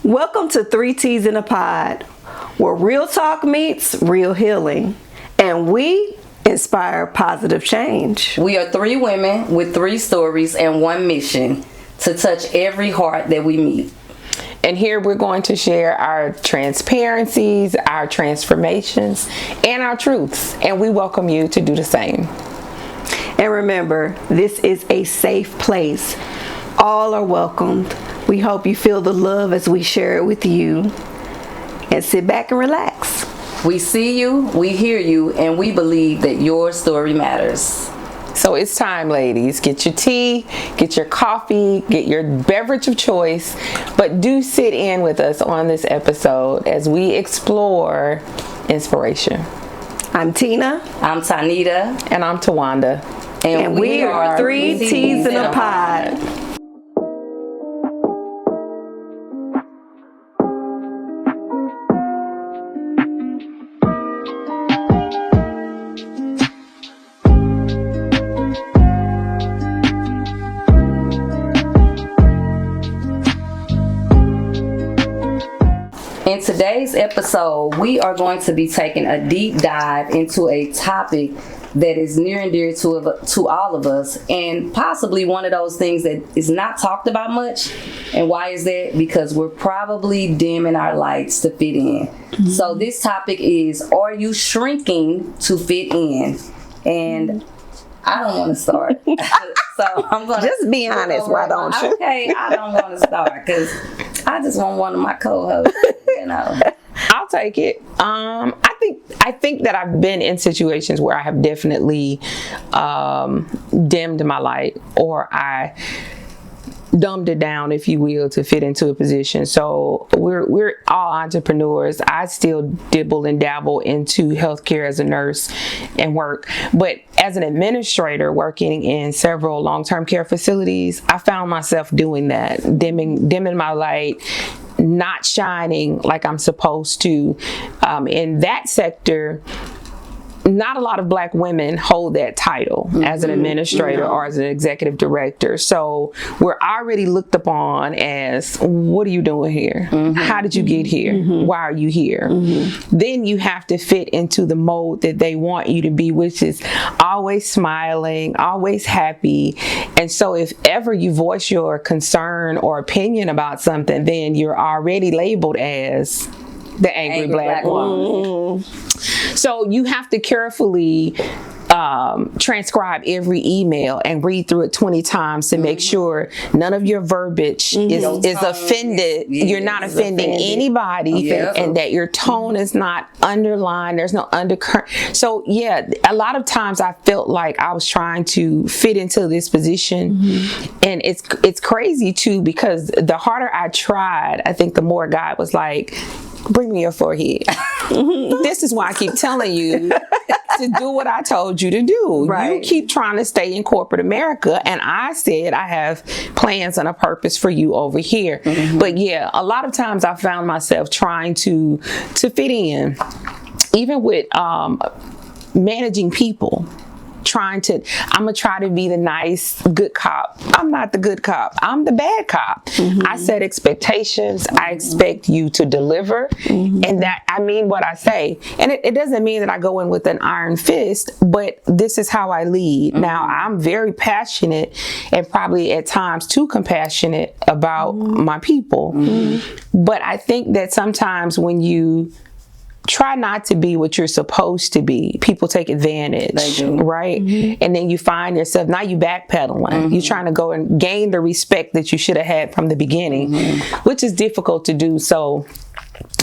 Welcome to 3 T's in a Pod, where real talk meets real healing, and we inspire positive change. We are 3 women with 3 stories and 1 mission: to touch every heart that we meet. And here we're going to share our transparencies, our transformations, and our truths. And we welcome you to do the same. And remember, this is a safe place. All are welcomed. We hope you feel the love as we share it with you. And sit back and relax. We see you, we hear you, and we believe that your story matters. So it's time, ladies. Get your tea, get your coffee, get your beverage of choice, but do sit in with us on this episode as we explore inspiration. I'm Tina. I'm Tonita. And I'm Tawonda. And we are 3 T's in a Pod. In today's episode, we are going to be taking a deep dive into a topic that is near and dear to all of us, and possibly one of those things that is not talked about much. And why is that? Because we're probably dimming our lights to fit in. Mm-hmm. So this topic is, are you shrinking to fit in? And I don't want to start. So I'm going to just be honest. Why don't you? Okay, I don't want to start because I just want one of my co-hosts, I'll take it. I think that I've been in situations where I have definitely dimmed my light, or I dumbed it down, if you will, to fit into a position. So we're all entrepreneurs. I still dibble and dabble into healthcare as a nurse and work, but as an administrator working in several long-term care facilities, I found myself doing that, dimming my light, not shining like I'm supposed to. In that sector, not a lot of Black women hold that title as an administrator or as an executive director. So we're already looked upon as, what are you doing here? How did you get here? Why are you here? Then you have to fit into the mode that they want you to be, which is always smiling, always happy. And so if ever you voice your concern or opinion about something, then you're already labeled as the angry black woman. So you have to carefully transcribe every email and read through it 20 times to make sure none of your verbiage is offended. You're not offending anybody, and that your tone is not underlined. There's no undercurrent. So yeah, a lot of times I felt like I was trying to fit into this position, and it's crazy too, because the harder I tried, I think the more God was like, bring me your forehead. This is why I keep telling you to do what I told you to do. Right. You keep trying to stay in corporate America, and I said I have plans and a purpose for you over here. But yeah, a lot of times I found myself trying to fit in, even with managing people. I'm gonna try to be the nice, good cop. I'm not the good cop. I'm the bad cop. I set expectations. I expect you to deliver. And that, I mean what I say. And it doesn't mean that I go in with an iron fist, but this is how I lead. Now, I'm very passionate and probably at times too compassionate about my people. But I think that sometimes when you try not to be what you're supposed to be, people take advantage, right? And then you find yourself, now you backpedaling. You're trying to go and gain the respect that you should have had from the beginning, which is difficult to do. So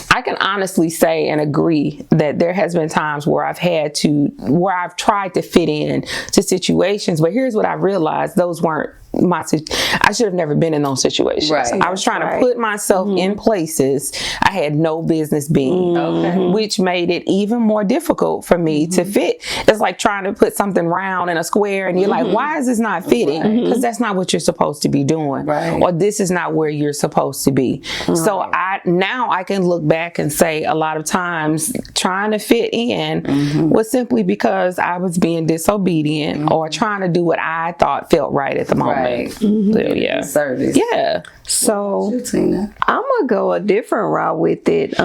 I can honestly say and agree that there has been times where I've tried to fit in to situations, but here's what I realized: those weren't I should have never been in those situations. Right. I was trying to put myself in places I had no business being, which made it even more difficult for me to fit. It's like trying to put something round in a square, and you're like, why is this not fitting? Because that's not what you're supposed to be doing, or this is not where you're supposed to be. So I can look back and say a lot of times trying to fit in was simply because I was being disobedient or trying to do what I thought felt right at the moment. Right. So, yeah. Service. Yeah. So You, Tina. I'm gonna go a different route with it.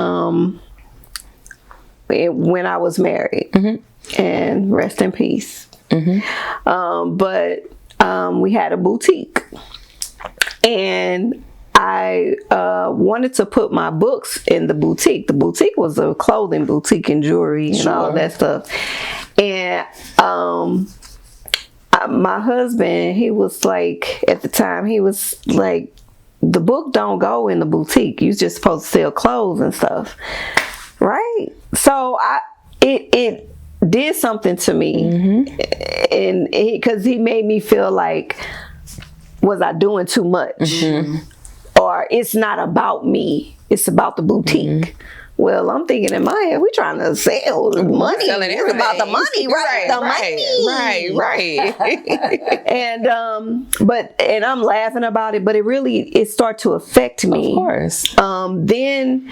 When I was married, and rest in peace. But we had a boutique, and I wanted to put my books in the boutique. The boutique was a clothing boutique and jewelry and all that stuff. And my husband, he was like, at the time, he was like, the book don't go in the boutique. You just supposed to sell clothes and stuff, right? So it did something to me, and because he made me feel like, was I doing too much? Or it's not about me, it's about the boutique. Well, I'm thinking in my head, we trying to sell the money. It's about the money, right? Right. And and I'm laughing about it, but it started to affect me. Of course. Then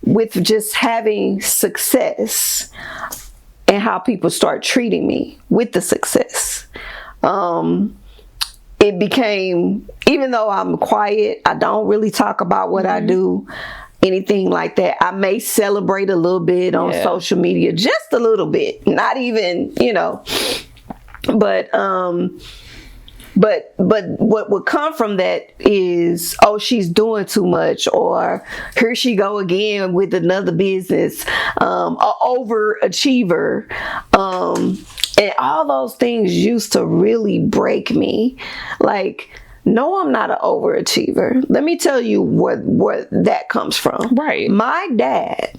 with just having success and how people start treating me with the success, it became, even though I'm quiet, I don't really talk about what I do, anything like that. I may celebrate a little bit on social media, just a little bit, not even, but what would come from that is, oh, she's doing too much, or here she go again with another business, an overachiever, and all those things used to really break me. Like, no, I'm not an overachiever. Let me tell you where that comes from. Right. My dad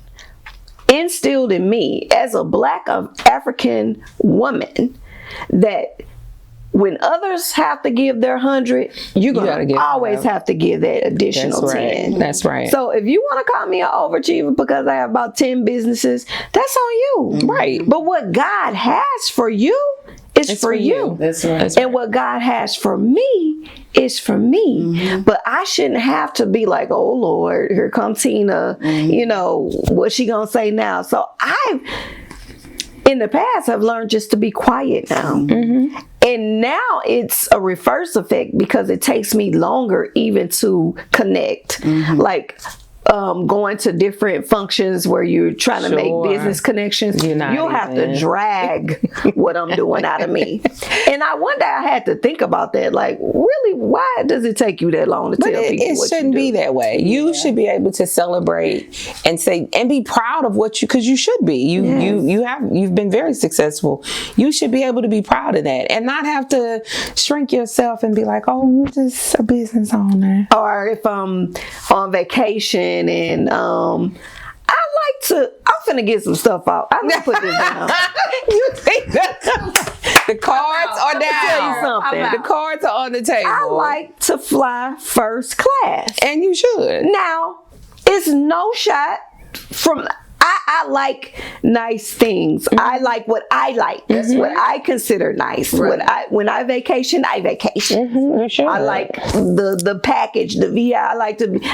instilled in me, as a Black African woman, that when others have to give their 100, you're going to always have to give that additional 10. That's right. So if you want to call me an overachiever because I have about 10 businesses, that's on you. Right. But what God has for you is for you. That's right. And what God has for me is for me. But I shouldn't have to be like, oh Lord, here comes Tina. What's she going to say now? So in the past, I've learned just to be quiet now. And now it's a reverse effect because it takes me longer even to connect. Like going to different functions where you're trying to make business connections, you'll have to drag what I'm doing out of me. And one day I had to think about that. Like, really, why does it take you that long to tell people what you do? It shouldn't be that way. You should be able to celebrate and say and be proud of what because you should be. You've been very successful. You should be able to be proud of that and not have to shrink yourself and be like, oh, you're just a business owner. Or if I'm on vacation and I'm finna get some stuff out. I'm gonna put this down. You think that the cards are down? Tell you something. The cards are on the table. I like to fly first class. And you should. Now, it's no shot from... I like nice things. I like what I like. That's what I consider nice. Right. When I vacation, I vacation. Sure. I like the package, the VI.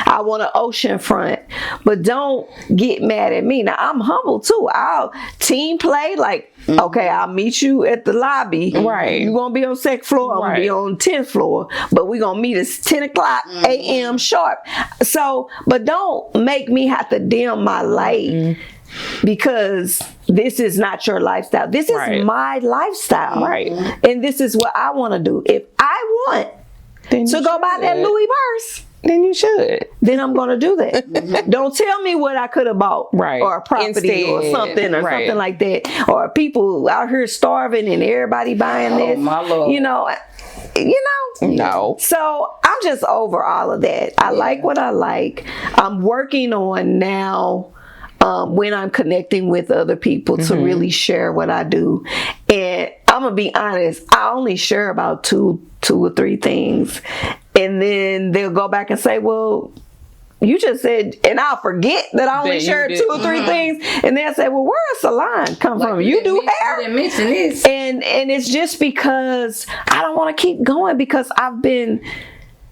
I want an ocean front. But don't get mad at me. Now, I'm humble too. I'll team play like, okay, I'll meet you at the lobby. Right. You're going to be on 2nd floor. I'm going to be on 10th floor. But we're going to meet at 10 o'clock a.m. sharp. So, but don't make me have to dim my light because this is not your lifestyle. This is my lifestyle. Right. And this is what I want to do. If I want to go buy that Louis purse, then you should. Then I'm going to do that. Don't tell me what I could have bought, or a property or something like that. Or people out here starving and everybody buying this. My Lord. No. So I'm just over all of that. I like what I like. I'm working on now when I'm connecting with other people to really share what I do. And I'm going to be honest, I only share about two or three things. And then they'll go back and say, well, you just said, and I'll forget that I only shared 2 or 3 things. And they'll say, well, where's the line come from? You do hair. You didn't mention this. And it's just because I don't want to keep going because I've been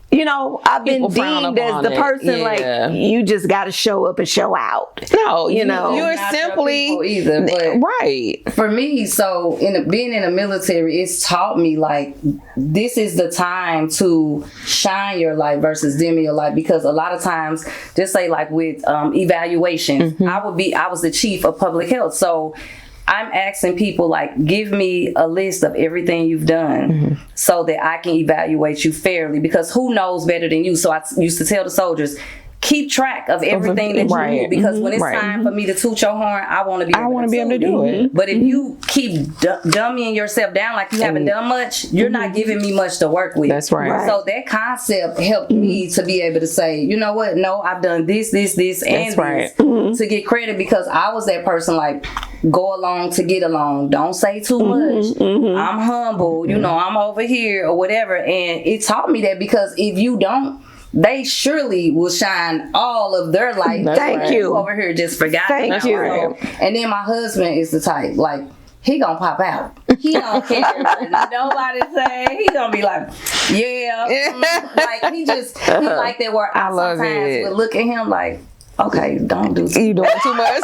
you know, I've been People frown deemed as upon the it. person Yeah. like you just got to show up and show out. No, you know, you're Not your simply people either, but right. for me, so being in the military, it's taught me like this is the time to shine your light versus dim your light, because a lot of times, just say like with evaluations, I was the chief of public health, so I'm asking people like, give me a list of everything you've done so that I can evaluate you fairly, because who knows better than you? So I used to tell the soldiers, keep track of everything that you do, because when it's time for me to toot your horn, I want to be able to do it. But if you keep dummying yourself down like you haven't done much, you're not giving me much to work with. That's right. So that concept helped me to be able to say, you know what? No, I've done this, and this to get credit, because I was that person like, go along to get along. Don't say too much. I'm humble. You know, I'm over here or whatever. And it taught me that, because if you don't, they surely will shine all of their light. Thank you. Over here just forgot. Thank you. And then my husband is the type, like, he gonna pop out. He don't care what nobody say. He gonna be like, like he like that where I love sometimes it. would look at him like, okay, don't do too You doing too much.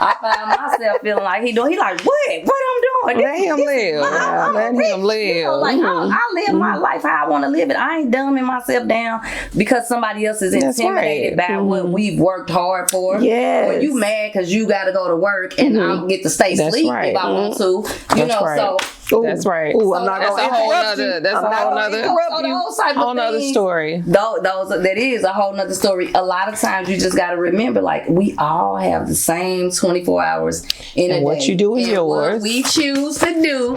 I found myself feeling like he like, what I'm doing? Let him live. Let him live. You know, like I live my life how I want to live it. I ain't dumbing myself down because somebody else is intimidated by what we've worked hard for. Yes. Or you mad because you got to go to work and I get to stay asleep if I want to. You know, so. That's right. Ooh, I'm not That's gonna a whole interrupt nother. you. That's a whole nother. Whole nother story. That is a whole nother story. A lot of times you just got to remember, like, we all have the same 24 hours in a day. What you do is yours. What we choose to do,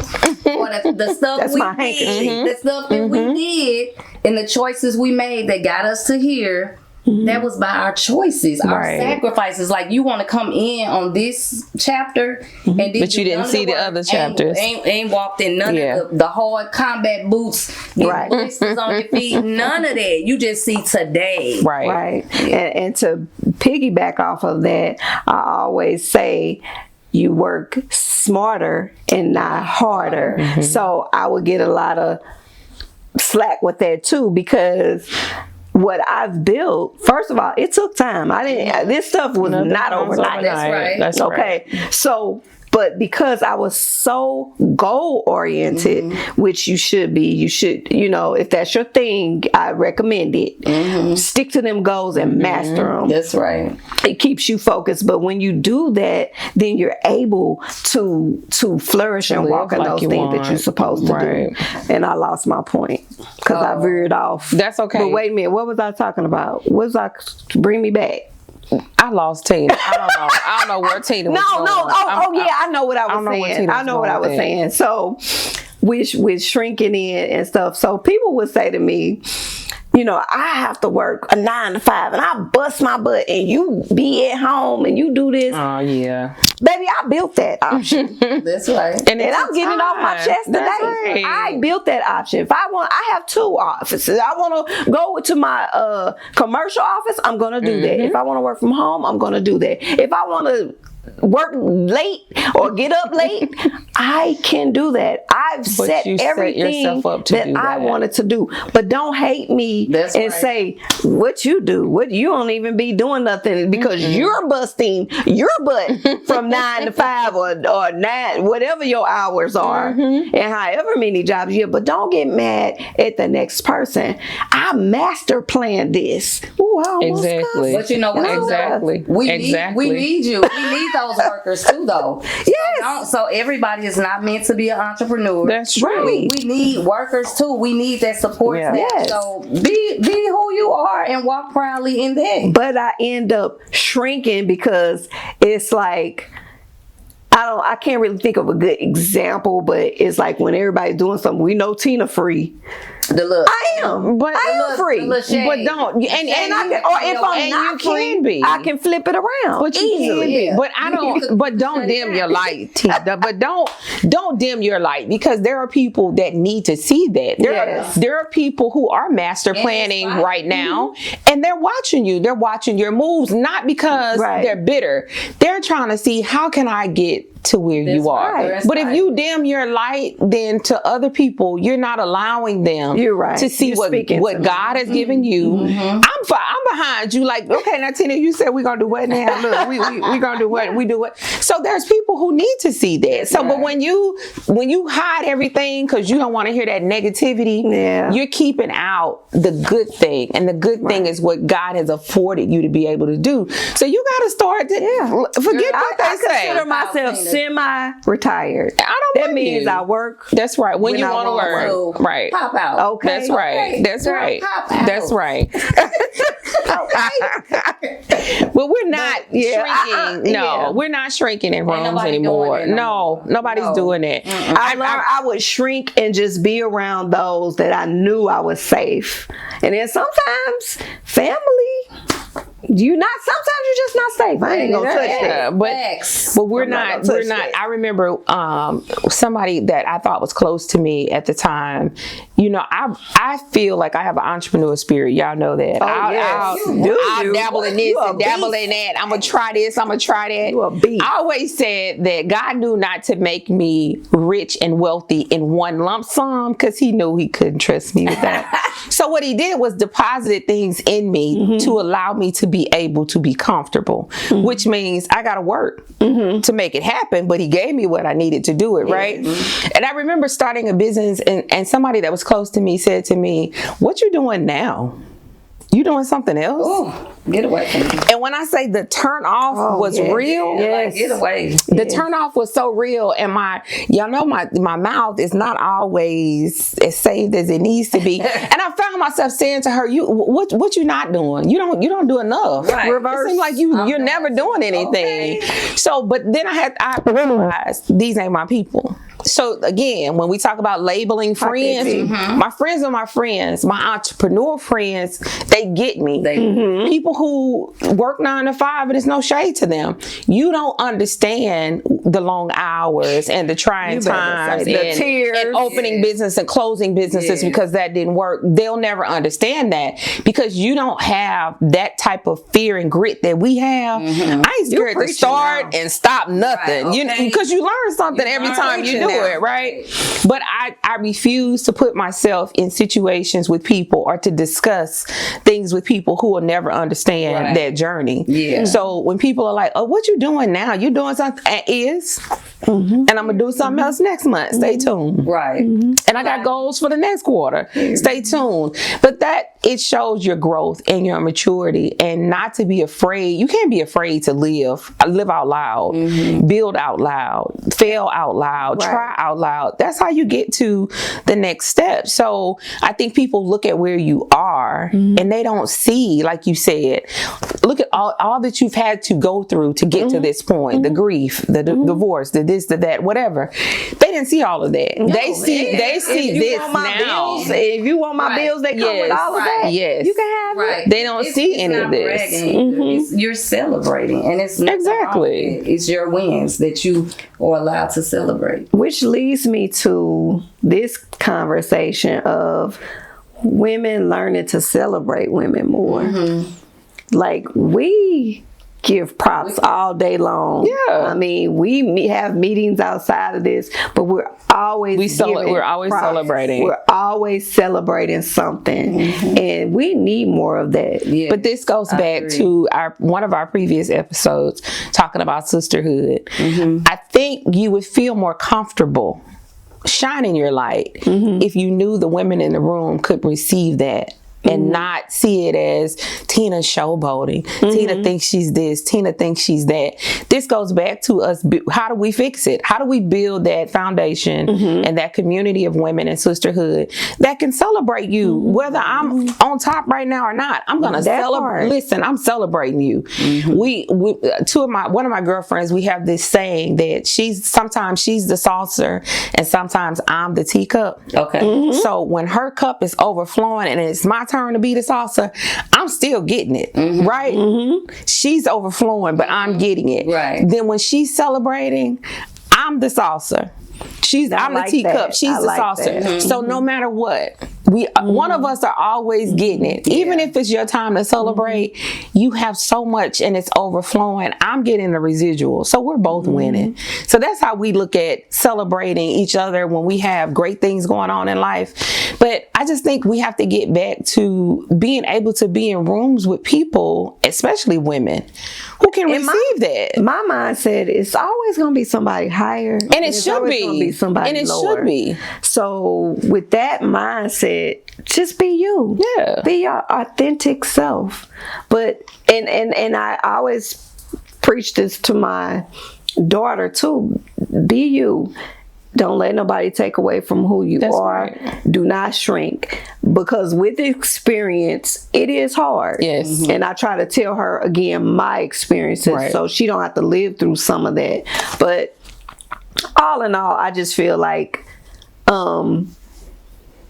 or the stuff That's we my did, the stuff that we did, and the choices we made that got us to here. That was by our choices, our sacrifices. Like, you want to come in on this chapter, and but you didn't see the other chapters. Ain't walked in none of the hard combat boots, blisters on your feet, none of that. You just see today, Right. And to piggyback off of that, I always say, you work smarter and not harder. So I would get a lot of slack with that too, because what I've built, first of all, it took time. This stuff was not overnight. That's right. That's okay. Right. So, but because I was so goal oriented, which you should be, you know, if that's your thing, I recommend it. Stick to them goals and master them. That's right. It keeps you focused. But when you do that, then you're able to flourish and walk in like those you things that want. you're supposed to do. And I lost my point because I veered off. That's okay. But wait a minute, what was I talking about? Bring me back. I lost Tina. I don't know where Tina was going. Yeah, I know what I was saying. I know what I was saying. So, with shrinking in and stuff, so people would say to me, you know, I have to work a 9 to 5 and I bust my butt and you be at home and you do this. Oh, yeah. Baby, I built that option. That's right. And I'm getting it off my chest today. Right. I built that option. If I have 2 offices. I want to go to my commercial office, I'm going to do that. If I want to work from home, I'm going to do that. If I want to work late or get up late, I can do that. I've set everything that I wanted to do. But don't hate me say what you do. What you don't even be doing nothing because you're busting your butt from 9 to 5 or 9, whatever your hours are, and however many jobs you have. But don't get mad at the next person. I master planned this. Ooh, I almost exactly. But you know what? Exactly. We need you. We need those workers too, though. Yes. So everybody is not meant to be an entrepreneur. That's true. We need workers too. We need that support. Yes. So be who you are and walk proudly in that. But I end up shrinking because it's like, I can't really think of a good example, but it's like when everybody's doing something, we know Tina free. I am free. But don't if I'm not free, I can flip it around. But easily. But don't dim your light, Tina. But don't dim your light, because there are people that need to see that. There are people who are master planning right now, and they're watching you. They're watching your moves, not because they're bitter. They're trying to see, how can I get to where you are. right. But if you dim your light, then to other people, you're not allowing them You're right. to see You're what speaking to God has given you. I'm behind you. Like, okay, now Tina, you said we're gonna do what now? Look, we gonna do what we do what. So there's people who need to see that. So, but when you hide everything because you don't want to hear that negativity, you're keeping out the good thing, and the good thing is what God has afforded you to be able to do. So you got to start to forget what they say. I consider myself semi-retired. That means I work. That's right. When you want to work, right? Pop out. Okay. That's right. Okay. That's Girl, right. pop out. That's right. Well, we're not shrinking. We're not shrinking in rooms anymore. No, nobody's doing it. I learned I would shrink and just be around those that I knew I was safe. And then sometimes family, sometimes you're just not safe. I ain't gonna touch that. But we're not. I remember somebody that I thought was close to me at the time. You know, I feel like I have an entrepreneur spirit. Y'all know that. I'll dabble in this and dabble in that. I'm gonna try this. I'm gonna try that. You a beast. I always said that God knew not to make me rich and wealthy in one lump sum because He knew He couldn't trust me with that. So what He did was deposited things in me to allow me to be able to be comfortable, which means I got to work to make it happen. But He gave me what I needed to do it, right? And I remember starting a business, and somebody that was close to me said to me, "What you doing now? You doing something else?" Oh, get away from me. And when I say the turn off was real, Like, get away. the turn off was so real. And y'all know my mouth is not always as saved as it needs to be. And I found myself saying to her, what you not doing? You don't do enough. Right. It seems like you're never doing anything. So, but then I realized these ain't my people. So again, when we talk about labeling friends, my friends are my friends. My entrepreneur friends, they get me. People who work 9 to 5, and it's no shade to them. You don't understand the long hours and the trying times the tears and opening business and closing businesses because that didn't work. They'll never understand that because you don't have that type of fear and grit that we have. I ain't scared to start and stop nothing. Because you learn something every time you do it, right? But I refuse to put myself in situations with people or to discuss things with people who will never understand that journey. So when people are like, "Oh, what you doing now? You doing something?" And I'm gonna do something else next month. Stay tuned. And I got goals for the next quarter. Stay tuned. But that it shows your growth and your maturity, and not to be afraid. You can't be afraid to live out loud, build out loud, fail out loud, try out loud. That's how you get to the next step. So I think people look at where you are and they don't see, like you said, look at all that you've had to go through to get to this point, the grief, the divorce, the this, the that, whatever. They didn't see all of that. They see this now. If you want my bills, they come with all of that. You can have it. They don't see any of this. You're celebrating, and it's exactly it's your wins that you are allowed to celebrate. Which leads me to this conversation of women learning to celebrate women more. Like, we give props all day long. I mean, we have meetings outside of this, but we're always celebrating. We're always celebrating something, and we need more of that. But this goes back to one of our previous episodes talking about sisterhood. I think you would feel more comfortable shining your light if you knew the women in the room could receive that and not see it as Tina showboating. Tina thinks she's this. Tina thinks she's that. This goes back to us. How do we fix it? How do we build that foundation and that community of women and sisterhood that can celebrate you, whether I'm on top right now or not? I'm gonna celebrate. Listen, I'm celebrating you. One of my girlfriends, we have this saying that sometimes she's the saucer and sometimes I'm the teacup. So when her cup is overflowing and it's my turn to be the saucer, I'm still getting it, right? She's overflowing, but I'm getting it. Then when she's celebrating, I'm the saucer. I'm the teacup. She's the saucer. So no matter what, one of us are always getting it. Even if it's your time to celebrate, you have so much and it's overflowing. I'm getting the residual. So we're both winning. So that's how we look at celebrating each other when we have great things going on in life. But I just think we have to get back to being able to be in rooms with people, especially women, who can receive that. My mindset is always going to be somebody higher. And it should be. Gonna be somebody and it lower. should be. So with that mindset, just be you. Yeah. Be your authentic self. But and I always preach this to my daughter too. Be you. Don't let nobody take away from who you are. Right. Do not shrink. Because with experience, it is hard. Yes. And I try to tell her again my experiences so she don't have to live through some of that. But all in all, I just feel like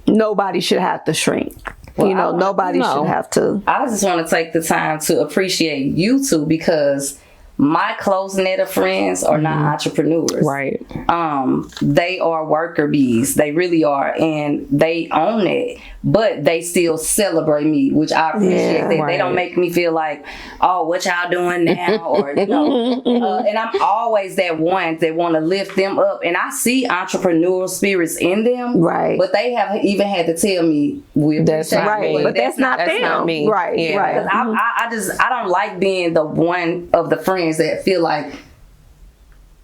nobody should have to shrink. Well, nobody should have to. I just want to take the time to appreciate you two, because my close net of friends are not entrepreneurs. Right. They are worker bees. They really are. And they own it. But they still celebrate me, which I appreciate. That they don't make me feel like, oh, what y'all doing now? Or, and I'm always that one that want to lift them up. And I see entrepreneurial spirits in them. Right. But they have even had to tell me, that's right. But that's not them. Not me. Right. Yeah. Right. I don't like being the one of the friends that feel like,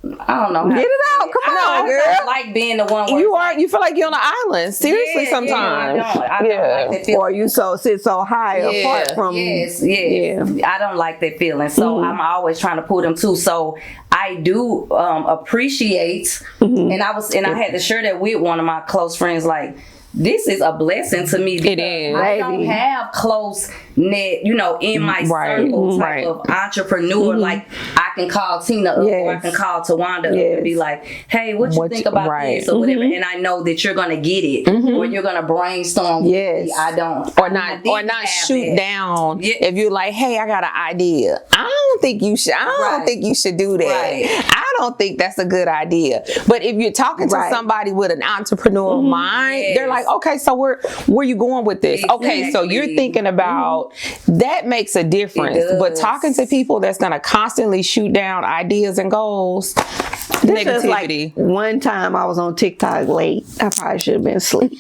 I don't know. Get it out. Come on, girl. I don't like being the one where You feel like you're on an island. Seriously, sometimes. I don't like that feeling. Or you sit so high apart from. Yes. I don't like that feeling. So I'm always trying to pull them too. So I do appreciate, and I had to share that with one of my close friends. Like, this is a blessing to me. It is. I don't have close net, in my circle type of entrepreneur. Like, I can call Tina up, or I can call Tawonda up and be like, hey, what you think about this or whatever, and I know that you're gonna get it, or you're gonna brainstorm. Yes. I don't, or not shoot down if you're like, hey, I got an idea. I don't think you should. I don't think you should do that. I don't think that's a good idea. But if you're talking to somebody with an entrepreneurial mind, they're like, okay, so where you going with this? Okay, so you're thinking about that makes a difference. But talking to people that's gonna constantly shoot down ideas and goals, negativity. Like one time I was on TikTok late. I probably should have been asleep.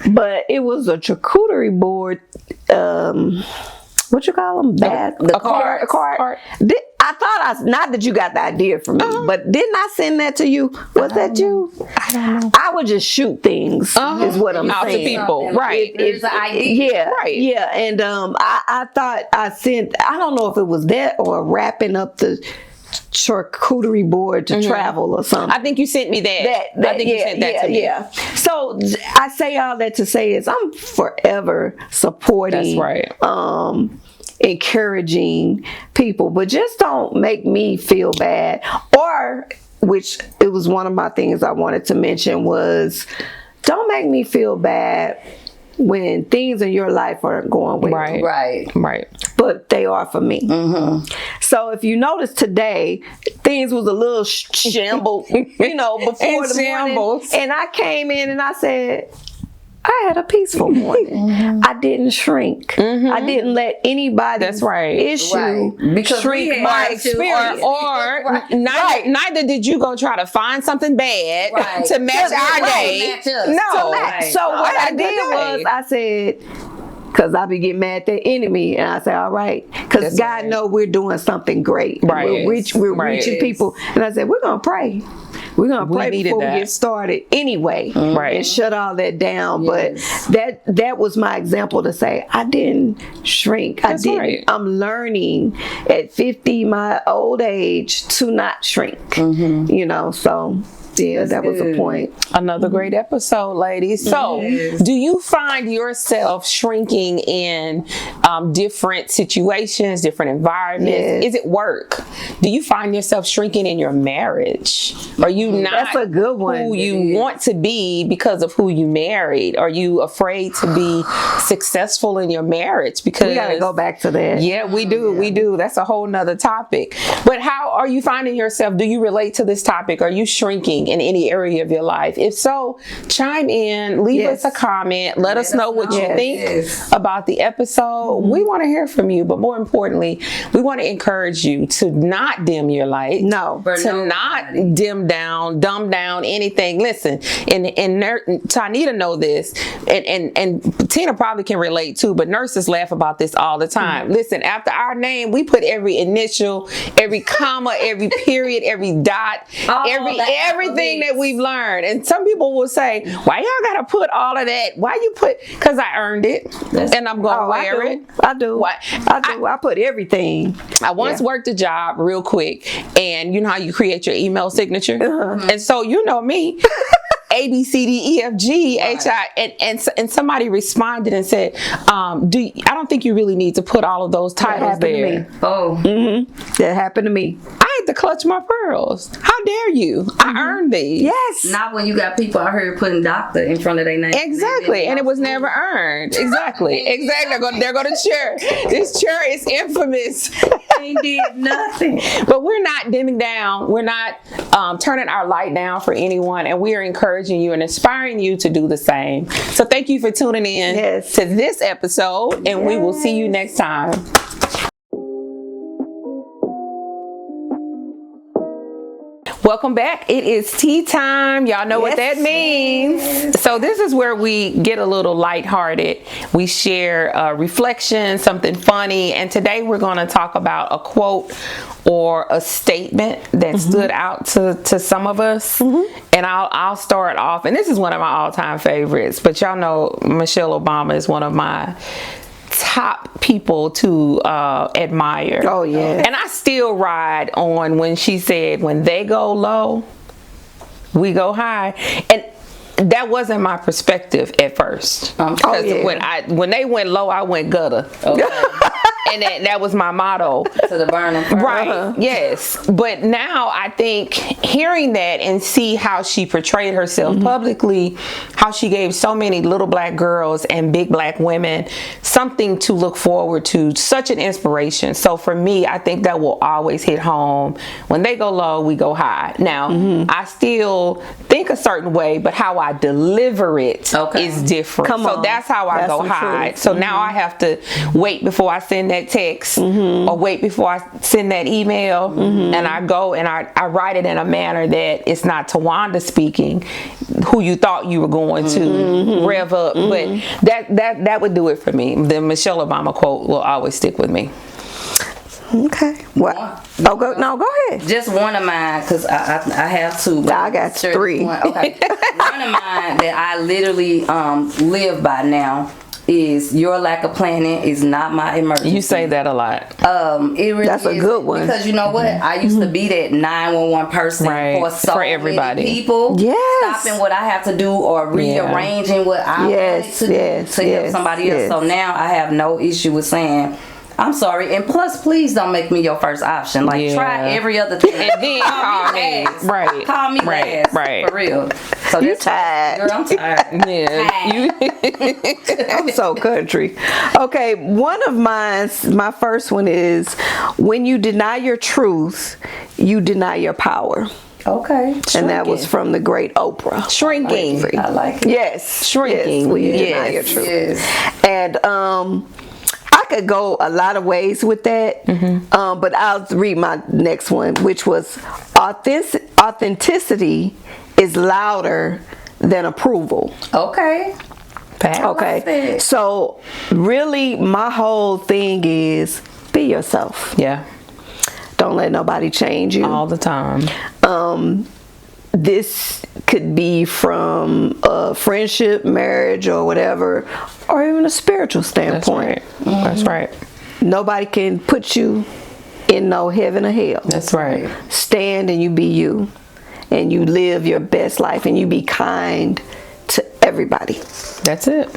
But it was a charcuterie board. What you call them? The card. I thought not that you got the idea from me, but didn't I send that to you? Was that you? I don't know. I would just shoot things. Is what I'm out saying. to people, right? It's an idea. Yeah, right. Yeah, and I thought I sent. I don't know if it was that or wrapping up the charcuterie board to travel or something. I think you sent me that. I think you sent that to me. Yeah. So I say all that to say is I'm forever supporting. That's right. Encouraging people, but just don't make me feel bad. Or, which it was one of my things I wanted to mention, was don't make me feel bad when things in your life aren't going well. Right. But they are for me. So if you notice today, things was a little shambled, before the morning. And I came in and I said, I had a peaceful morning. I didn't shrink. I didn't let anybody's issue because shrink my experience. Or neither did you go try to find something bad to match our day. No. So what I did was I said, because I be getting mad at the enemy, and I say, all right, because God know we're doing something great. We're reaching people. And I said, we're going to pray. We're going to pray before we get started anyway and shut all that down. Yes. But that was my example to say, I didn't shrink. I didn't. I'm learning at 50, my old age, to not shrink. So... Yeah, that was a point. Another great episode, ladies. So, do you find yourself shrinking in different situations, different environments? Yes. Is it work? Do you find yourself shrinking in your marriage? Are you not That's a good one. who you want to be because of who you married? Are you afraid to be successful in your marriage? Because we got to go back to that. Yeah, we do. We do. That's a whole nother topic. But how are you finding yourself? Do you relate to this topic? Are you shrinking challenging in any area of your life? If so, chime in, leave us a comment, let us know what you think about the episode. We want to hear from you, but more importantly, we want to encourage you to not dim your light. No. To not dumb down anything. Listen, and Tonita know this, and Tina probably can relate too, but nurses laugh about this all the time. Listen, after our name, we put every initial, every comma, every period, every dot, everything that we've learned. And some people will say, why y'all gotta put all of that? Why you put, because I earned it and I'm gonna wear it. I do. I put everything. I once worked a job real quick, and you know how you create your email signature? And so you know me. A, B, C, D, E, F, G, H, I, and somebody responded and said, I don't think you really need to put all of those titles there. That happened to me. I had to clutch my pearls. How dare you? I earned these. Yes. Not when you got people out here putting doctor in front of their name. Exactly. And it was never earned. Exactly. They're going to chair. This chair is infamous. Ain't did nothing. But we're not dimming down. We're not turning our light down for anyone. And we are encouraging you and inspiring you to do the same. So thank you for tuning in to this episode. And we will see you next time. Welcome back. It is tea time. Y'all know what that means. So this is where we get a little lighthearted. We share reflection, something funny. And today we're going to talk about a quote or a statement that stood out to some of us. And I'll start off. And this is one of my all-time favorites. But y'all know Michelle Obama is one of my top people to admire. Oh yeah. And I still ride on when she said, when they go low, we go high. And that wasn't my perspective at first. Because when they went low, I went gutter. And that was my motto. To the burning fire. Right. Yes. But now I think hearing that and see how she portrayed herself publicly, how she gave so many little black girls and big black women something to look forward to, such an inspiration. So for me, I think that will always hit home. When they go low, we go high. Now, I still think a certain way, but how I deliver it is different. So that's how I go high. So now I have to wait before I send that text or wait before I send that email, and I go and I write it in a manner that it's not Tawonda speaking, who you thought you were going to rev up, but that would do it for me. The Michelle Obama quote will always stick with me. Okay. What? Go ahead. Just one of mine, because I have two. I got three. One of mine that I literally live by now is, your lack of planning is not my emergency. You say that a lot. It really That's a good one. Because you know what? I used to be that 911 person for everybody. many people. Yes. Stopping what I have to do or rearranging what I wanted to do to help somebody else. So now I have no issue with saying, I'm sorry, and plus, please don't make me your first option. Like, try every other thing, and then call me. Right. Call me last. Right. For real. So You tired? Girl, I'm tired. I'm so country. Okay, one of my first one is, when you deny your truth, you deny your power. Okay. And that was from the great Oprah. Shrinking. I like it. Yes. Shrinking. Yes, when you deny your truth. Yes. And I could go a lot of ways with that, but I'll read my next one, which was, authenticity is louder than approval. Okay. Okay. So really, my whole thing is, be yourself. Yeah. Don't let nobody change you. All the time. This could be from a friendship, marriage, or whatever, or even a spiritual standpoint. That's right. Nobody can put you in no heaven or hell. That's right. Stand and you be you, and you live your best life, and you be kind to everybody. That's it.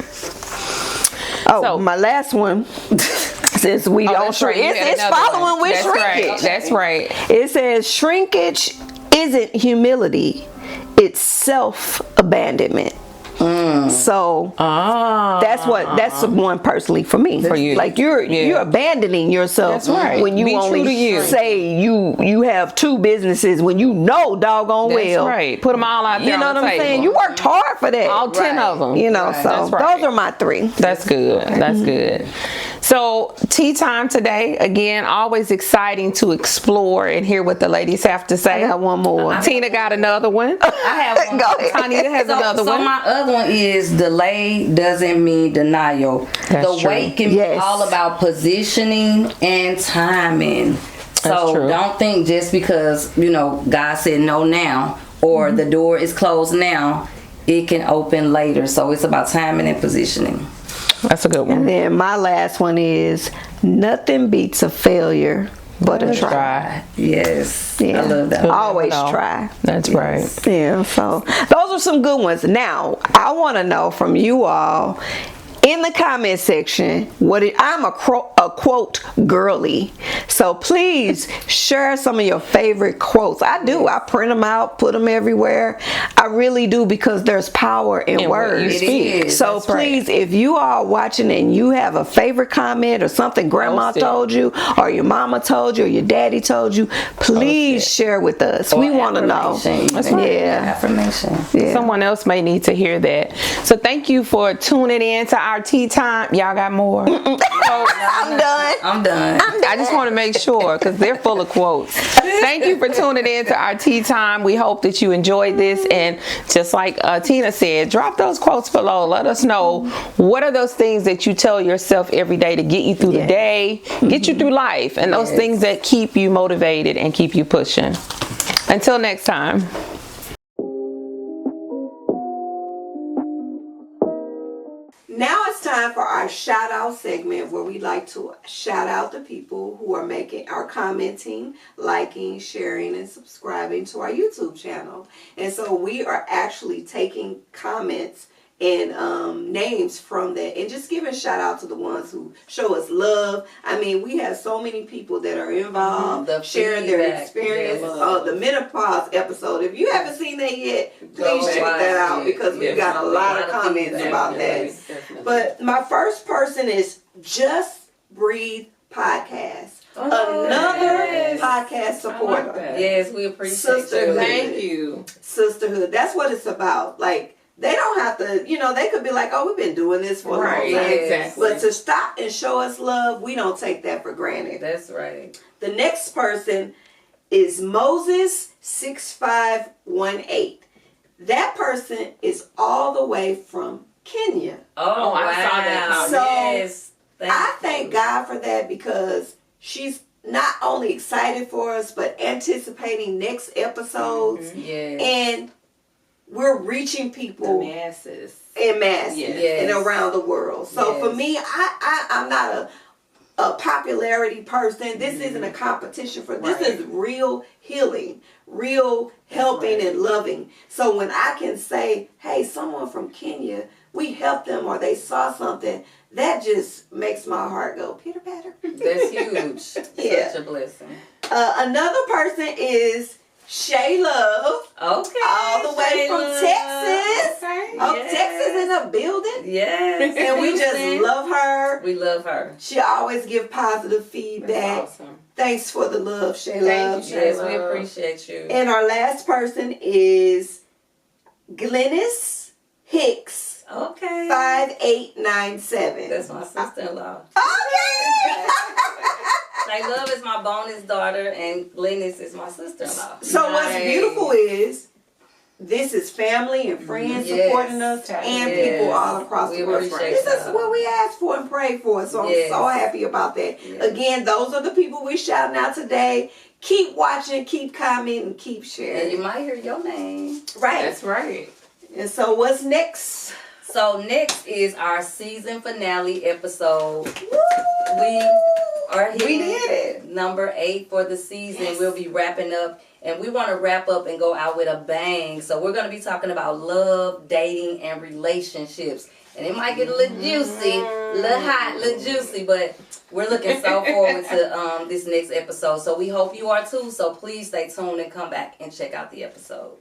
Oh, so, my last one. Since we don't shrink, it's following with shrinkage. That's right. It says shrinkage isn't humility, it's self-abandonment. So that's one personally for me. For you. Like you're abandoning yourself. That's right. When you Be only true to you. say you have 2 businesses when you know doggone That's well. right. Put them all out there. You know on what the I'm table. saying? You worked hard for that. All 10 of them. You know, so That's right. those are my 3. That's good. That's good. So, tea time today. Again, always exciting to explore and hear what the ladies have to say. I got one more. Tina got another one. I have one. Go ahead. Tonita has another So one. my other one is delay doesn't mean denial. That's the true. wait can be all about positioning and timing. So true. don't think just because, God said no now or the door is closed now, it can open later. So it's about timing and positioning. That's a good one. And then my last one is nothing beats a failure but a try. Yes. Yeah. I love that. Always try. That's right. Yeah, so those are some good ones. Now, I want to know from you all in the comment section I'm a quote girly, so please share some of your favorite quotes. I print them out, put them everywhere. I really do, because there's power in words. So That's please, if you are watching and you have a favorite comment or something grandma told you or your mama told you or your daddy told you, please share with us. We want to know. That's right. Yeah. Affirmation. Yeah. Someone else may need to hear that. So thank you for tuning in to our tea time. Y'all got more? I'm done. I just want to make sure, because they're full of quotes. Thank you for tuning in to our tea time. We hope that you enjoyed this, and just like Tina said, drop those quotes below. Let us know, what are those things that you tell yourself every day to get you through the day, get you through life, and those things that keep you motivated and keep you pushing. Until next time. Now it's time for our shout out segment, where we like to shout out the people who are commenting, liking, sharing, and subscribing to our YouTube channel. And so we are actually taking comments and names from that, and just giving shout out to the ones who show us love. I mean, we have so many people that are involved, sharing their experience. The menopause episode, if you haven't seen that yet, please check that out, because we've got a lot of comments about that. But my first person is Just Breathe Podcast. Another podcast supporter. Yes, we appreciate Sisterhood. Thank you. Sisterhood. That's what it's about. Like, they don't have to, they could be like, oh, we've been doing this for a long time. Exactly. But to stop and show us love, we don't take that for granted. That's right. The next person is Moses6518. That person is all the way from Kenya. Oh, I saw that. So yes. I thank God for that, because she's not only excited for us, but anticipating next episodes. Yes. And we're reaching people in masses and around the world. So for me, I'm not a popularity person. This isn't a competition this is real healing, real helping and loving. So when I can say, hey, someone from Kenya, we helped them, or they saw something, that just makes my heart go pitter patter. That's huge. Such a blessing. Another person is Shay Love. Okay. All the way from Texas. Okay. Texas in a building. Yes. And we just love her. We love her. She always give positive feedback. That's awesome. Thanks for the love, Shay Love. Yes, we appreciate you. And our last person is Glennis Hicks. Okay. 5897. That's my sister-in-law. Okay. Shay Love is my bonus daughter, and Glennis is my sister-in-law. So what's beautiful is, this is family and friends supporting us, and people all across the world. This is what we asked for and prayed for. So I'm so happy about that. Again, those are the people we're shouting out today. Keep watching, keep commenting, keep sharing. And you might hear your name. Right. That's right. And so what's next? So next is our season finale episode. Woo! We are hitting We did it. number 8 for the season. We'll be wrapping up, and we want to wrap up and go out with a bang. So we're going to be talking about love, dating, and relationships. And it might get a little juicy, a little hot, a little juicy, but we're looking so forward to this next episode. So we hope you are too. So please stay tuned and come back and check out the episode.